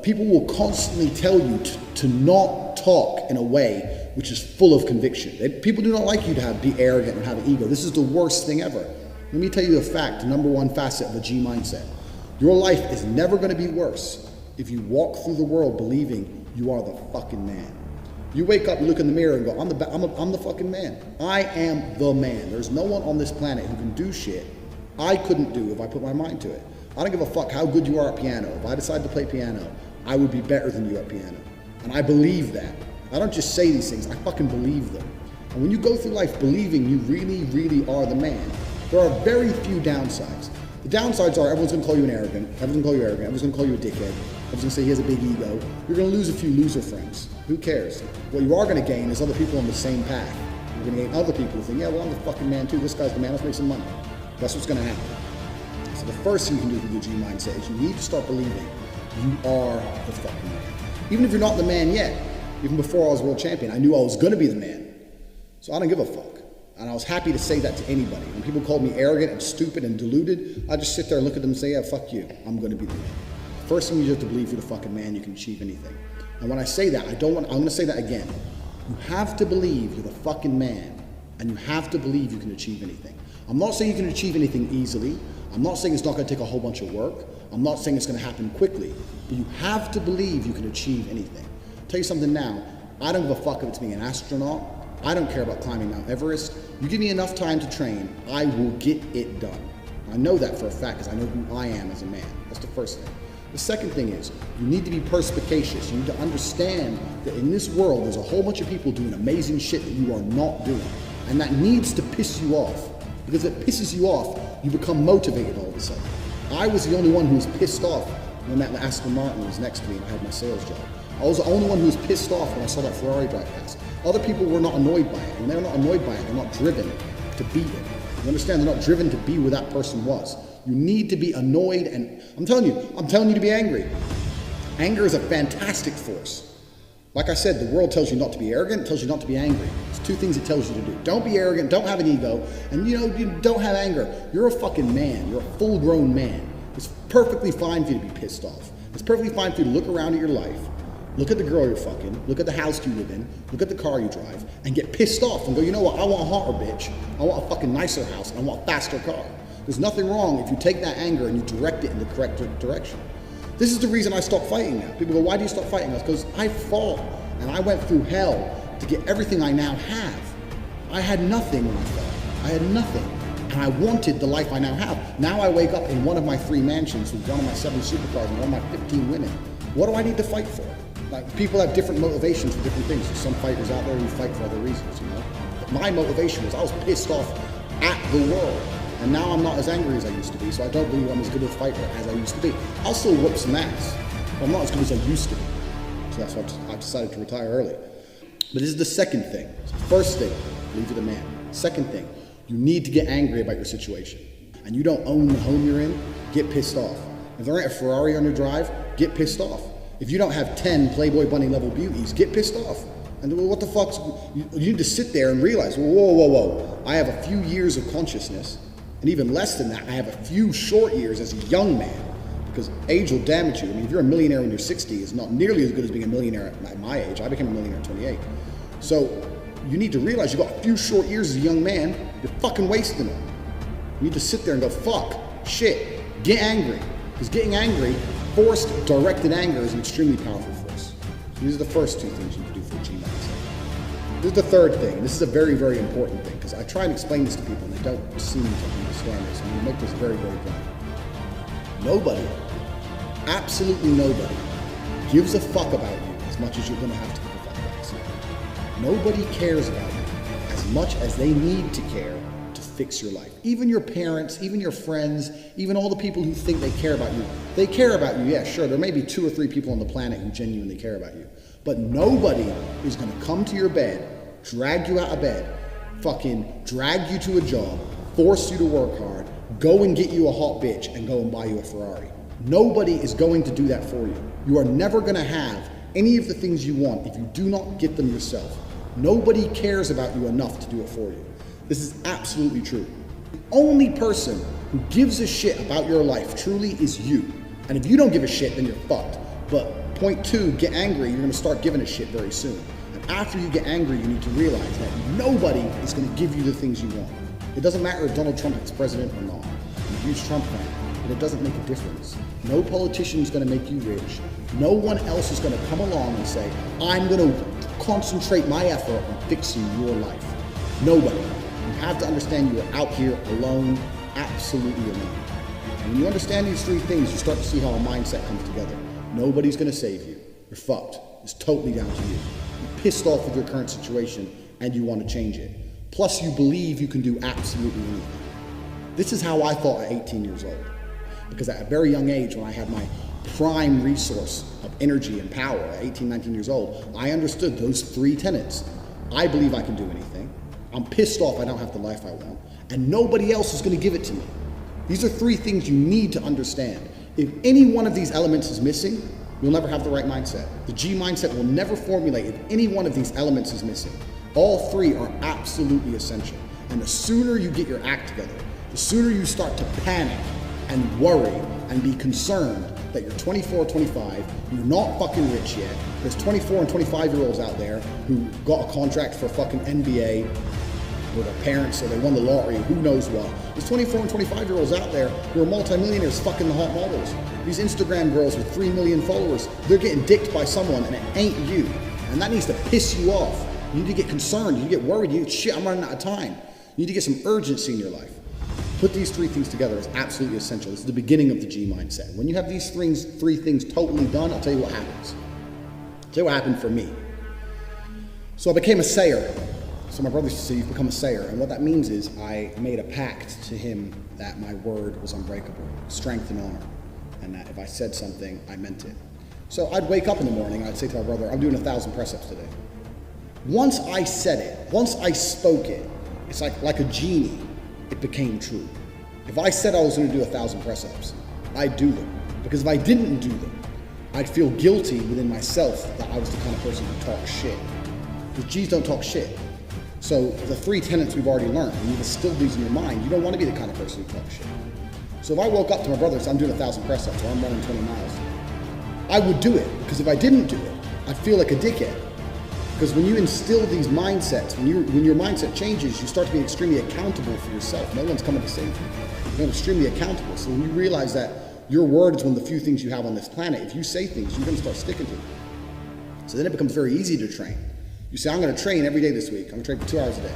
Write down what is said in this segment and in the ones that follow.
people will constantly tell you to not talk in a way which is full of conviction. People do not like you to be arrogant and have an ego. This is the worst thing ever. Let me tell you a fact, the number one facet of a G mindset. Your life is never going to be worse if you walk through the world believing you are the fucking man. You wake up, you look in the mirror and go, I'm the fucking man. I am the man. There's no one on this planet who can do shit I couldn't do if I put my mind to it. I don't give a fuck how good you are at piano. If I decide to play piano, I would be better than you at piano. And I believe that. I don't just say these things, I fucking believe them. And when you go through life believing you really, really are the man, there are very few downsides. The downsides are everyone's gonna call you everyone's gonna call you a dickhead, everyone's gonna say he has a big ego. You're gonna lose a few loser friends. Who cares? What you are gonna gain is other people on the same path. You're gonna gain other people who think, yeah, well, I'm the fucking man too, this guy's the man, let's make some money. That's what's gonna happen. So the first thing you can do with your G mindset is you need to start believing you are the fucking man. Even if you're not the man yet, even before I was world champion, I knew I was gonna be the man. So I don't give a fuck. And I was happy to say that to anybody. When people called me arrogant and stupid and deluded, I just sit there and look at them and say, yeah, fuck you, I'm gonna be the man. First thing you have to believe you're the fucking man, you can achieve anything. And when I say that, I'm gonna say that again. You have to believe you're the fucking man, and you have to believe you can achieve anything. I'm not saying you can achieve anything easily. I'm not saying it's not gonna take a whole bunch of work. I'm not saying it's gonna happen quickly, but you have to believe you can achieve anything. I'll tell you something now, I don't give a fuck if it's being an astronaut. I don't care about climbing Mount Everest. You give me enough time to train, I will get it done. I know that for a fact because I know who I am as a man. That's the first thing. The second thing is, you need to be perspicacious. You need to understand that in this world, there's a whole bunch of people doing amazing shit that you are not doing. And that needs to piss you off. Because if it pisses you off, you become motivated all of a sudden. I was the only one who was pissed off when that Aston Martin was next to me and I had my sales job. I was the only one who was pissed off when I saw that Ferrari drive past. Other people were not annoyed by it. When they're not annoyed by it, they're not driven to beat it. You understand? They're not driven to be where that person was. You need to be annoyed, and I'm telling you to be angry. Anger is a fantastic force. Like I said, the world tells you not to be arrogant, it tells you not to be angry. It's two things it tells you to do. Don't be arrogant, don't have an ego, and you don't have anger. You're a fucking man, you're a full-grown man. It's perfectly fine for you to be pissed off. It's perfectly fine for you to look around at your life, look at the girl you're fucking, look at the house you live in, look at the car you drive, and get pissed off and go, you know what, I want a hotter bitch, I want a fucking nicer house, and I want a faster car. There's nothing wrong if you take that anger and you direct it in the correct direction. This is the reason I stopped fighting now. People go, why do you stop fighting? It's because I fought and I went through hell to get everything I now have. I had nothing when I fought. I had nothing. And I wanted the life I now have. Now I wake up in one of my 3 mansions with one of my 7 supercars and one of my 15 women. What do I need to fight for? Like, people have different motivations for different things. There's some fighters out there who fight for other reasons, you know? But my motivation was I was pissed off at the world. And now I'm not as angry as I used to be, so I don't believe I'm as good a fighter as I used to be. I'll still whoop some ass, but I'm not as good as I used to be. So that's why I decided to retire early. But this is the second thing. So first thing, believe you're the man. Second thing, you need to get angry about your situation. And you don't own the home you're in, get pissed off. If there ain't a Ferrari on your drive, get pissed off. If you don't have 10 Playboy Bunny level beauties, get pissed off. And what the fuck's, you need to sit there and realize, whoa. I have a few years of consciousness. And even less than that, I have a few short years as a young man, because age will damage you. I mean, if you're a millionaire when you're 60, it's not nearly as good as being a millionaire at my age. I became a millionaire at 28. So you need to realize you've got a few short years as a young man, you're fucking wasting them. You need to sit there and go, fuck, shit, get angry. Because getting angry, forced, directed anger is an extremely powerful force. So these are the first 2 things you can do for a G mindset. This is the third thing, and this is a very, very important thing, because I try and explain this to people and they don't seem to understand this. I'm going to make this very, very plain. Nobody, absolutely nobody, gives a fuck about you as much as you're going to have to give a fuck about yourself. Nobody cares about you as much as they need to care to fix your life. Even your parents, even your friends, even all the people who think they care about you. They care about you, yeah, sure. There may be 2 or 3 people on the planet who genuinely care about you. But nobody is going to come to your bed, drag you out of bed, fucking drag you to a job, force you to work hard, go and get you a hot bitch and go and buy you a Ferrari. Nobody is going to do that for you. You are never going to have any of the things you want if you do not get them yourself. Nobody cares about you enough to do it for you. This is absolutely true. The only person who gives a shit about your life truly is you. And if you don't give a shit, then you're fucked. But Point two, get angry. You're going to start giving a shit very soon. And after you get angry, you need to realize that nobody is going to give you the things you want. It doesn't matter if Donald Trump is president or not. I'm a huge Trump fan, but it doesn't make a difference. No politician is going to make you rich. No one else is going to come along and say, I'm going to concentrate my effort on fixing your life. Nobody. You have to understand you are out here alone, absolutely alone. And when you understand these three things, you start to see how a mindset comes together. Nobody's going to save you. You're fucked. It's totally down to you. You're pissed off with your current situation and you want to change it. Plus, you believe you can do absolutely anything. This is how I thought at 18 years old. Because at a very young age, when I had my prime resource of energy and power at 18, 19 years old, I understood those three tenets. I believe I can do anything. I'm pissed off I don't have the life I want. And nobody else is going to give it to me. These are three things you need to understand. If any one of these elements is missing, you'll never have the right mindset. The G mindset will never formulate if any one of these elements is missing. All three are absolutely essential. And the sooner you get your act together, the sooner you start to panic and worry and be concerned that you're 24 or 25, you're not fucking rich yet. There's 24 and 25-year-olds out there who got a contract for fucking NBA with their parents, or they won the lottery, who knows what. There's 24 and 25-year-olds out there who are multimillionaires fucking the hot models. These Instagram girls with 3 million followers, they're getting dicked by someone and it ain't you. And that needs to piss you off. You need to get concerned, you need to get worried, you shit, I'm running out of time. You need to get some urgency in your life. Put these three things together is absolutely essential. This is the beginning of the G mindset. When you have these three things totally done, I'll tell you what happens. I'll tell you what happened for me. So I became a sayer. So my brother used to say, you've become a sayer. And what that means is I made a pact to him that my word was unbreakable, strength and honor. And that if I said something, I meant it. So I'd wake up in the morning and I'd say to my brother, I'm doing 1,000 press-ups today. Once I said it, once I spoke it, it's like a genie, it became true. If I said I was going to do 1,000 press-ups, I'd do them. Because if I didn't do them, I'd feel guilty within myself that I was the kind of person who talks shit. Because G's don't talk shit. So the three tenets we've already learned, and you distill these in your mind, you don't want to be the kind of person who talks shit. So if I woke up to my brother and said, I'm doing 1,000 press-ups or I'm running 20 miles, I would do it. Because if I didn't do it, I'd feel like a dickhead. Because when you instill these mindsets, when your mindset changes, you start to be extremely accountable for yourself. No one's coming to save you. You're extremely accountable. So when you realize that your word is one of the few things you have on this planet, if you say things, you're going to start sticking to them. So then it becomes very easy to train. You say, I'm going to train every day this week. I'm going to train for 2 hours a day.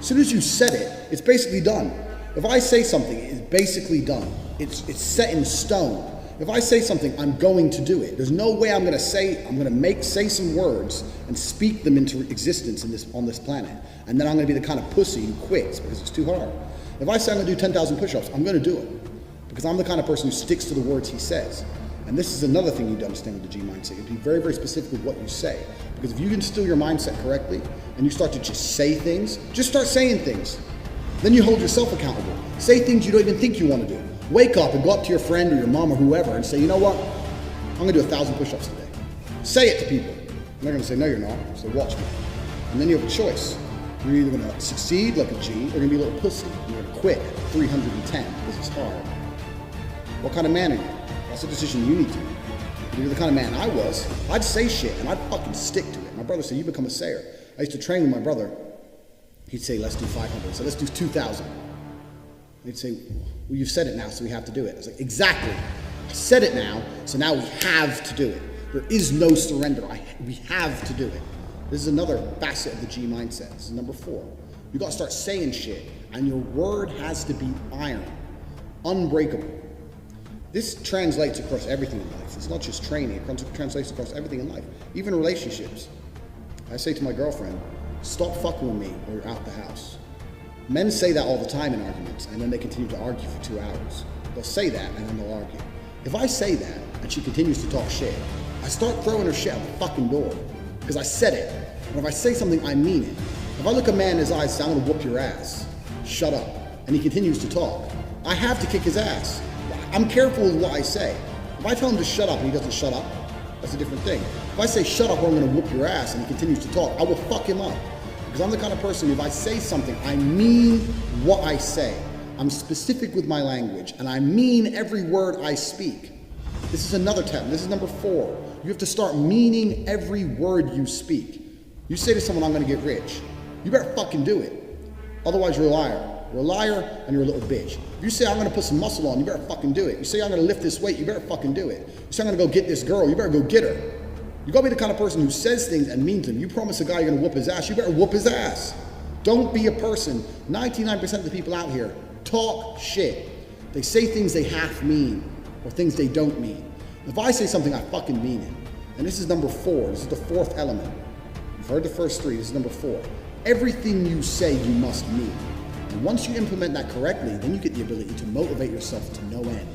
As soon as you said it, it's basically done. If I say something, it's basically done. It's set in stone. If I say something, I'm going to do it. There's no way I'm going to say some words and speak them into existence on this planet. And then I'm going to be the kind of pussy who quits because it's too hard. If I say I'm going to do 10,000 push-ups, I'm going to do it. Because I'm the kind of person who sticks to the words he says. And this is another thing you need to understand with the G mindset. You have to be very, very specific with what you say. Because if you can instill your mindset correctly and you start to just say things, just start saying things. Then you hold yourself accountable. Say things you don't even think you want to do. Wake up and go up to your friend or your mom or whoever and say, you know what? I'm going to do 1,000 push-ups today. Say it to people. And they're going to say, no, you're not. So watch me. And then you have a choice. You're either going to succeed like a G or you're going to be a little pussy. You're going to quit at 310 because it's hard. What kind of man are you? That's a decision you need to make. If you're the kind of man I was, I'd say shit and I'd fucking stick to it. My brother said, you become a sayer. I used to train with my brother. He'd say, let's do 500. So let's do 2,000. He'd say, well, you've said it now, so we have to do it. I was like, exactly. I said it now, so now we have to do it. There is no surrender. We have to do it. This is another facet of the G mindset. This is number 4. You got to start saying shit, and your word has to be iron, unbreakable. This translates across everything in life. It's not just training. It translates across everything in life, even relationships. I say to my girlfriend, stop fucking with me or you're out the house. Men say that all the time in arguments, and then they continue to argue for 2 hours. They'll say that, and then they'll argue. If I say that, and she continues to talk shit, I start throwing her shit out the fucking door, because I said it. And if I say something, I mean it. If I look a man in his eyes and say, I'm gonna whoop your ass, shut up, and he continues to talk, I have to kick his ass. I'm careful with what I say. If I tell him to shut up and he doesn't shut up, that's a different thing. If I say shut up or I'm gonna whoop your ass and he continues to talk, I will fuck him up. Because I'm the kind of person, if I say something, I mean what I say. I'm specific with my language and I mean every word I speak. This is another tip. This is number 4. You have to start meaning every word you speak. You say to someone, I'm going to get rich. You better fucking do it. Otherwise, you're a liar. You're a liar and you're a little bitch. If you say, I'm going to put some muscle on, you better fucking do it. You say, I'm going to lift this weight, you better fucking do it. You say, I'm going to go get this girl, you better go get her. You got to be the kind of person who says things and means them. You promise a guy you're going to whoop his ass, you better whoop his ass. Don't be a person. 99% of the people out here talk shit. They say things they half mean or things they don't mean. If I say something, I fucking mean it. And this is number 4. This is the 4th element. You've heard the first 3. This is number 4. Everything you say, you must mean. And once you implement that correctly, then you get the ability to motivate yourself to no end.